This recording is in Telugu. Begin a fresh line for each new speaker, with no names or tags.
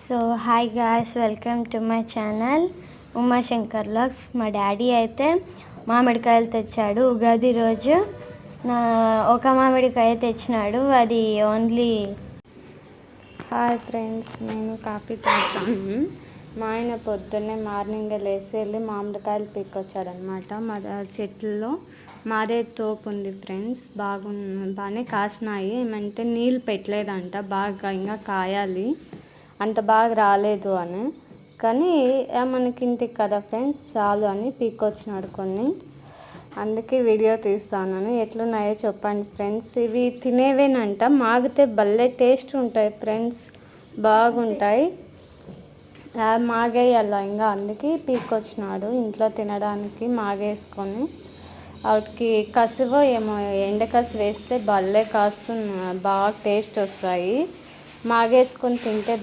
So hi guys, welcome to my channel Umashankar vlogs. మా డాడీ అయితే మామిడికాయలు తెచ్చాడు. ఉగాది రోజు ఒక మామిడికాయ తెచ్చినాడు. అది ఓన్లీ.
హాయ్ ఫ్రెండ్స్, నేను కాఫీ తాగుతాను. మా ఆయన పొద్దున్నే మార్నింగ్ లేసి వెళ్ళి మామిడికాయలు పీక్కొచ్చాడనమాట. మా చెట్లలో మారే తోపు ఉంది ఫ్రెండ్స్. బాగానే కాసినాయి. ఏమంటే నీళ్ళు పెట్టలేదంట, బాగా ఇంకా కాయాలి, అంత బాగా రాలేదు అని. కానీ మనకి ఇంటికి కదా ఫ్రెండ్స్, చాలు అని పీక్కొచ్చినాడు కొన్ని. అందుకే వీడియో తీస్తాను. ఎట్లున్నాయో చెప్పండి ఫ్రెండ్స్. ఇవి తినేవేనంట, మాగితే భలే టేస్ట్ ఉంటాయి ఫ్రెండ్స్, బాగుంటాయి. మాగేయాల ఇంకా, అందుకే పీక్కొచ్చినాడు ఇంట్లో తినడానికి. మాగేసుకొని వాటికి కసువో ఏమో ఎండకసు వేస్తే భలే కాస్తుంది, బాగా టేస్ట్ వస్తాయి. మాగేసుకొని తింటే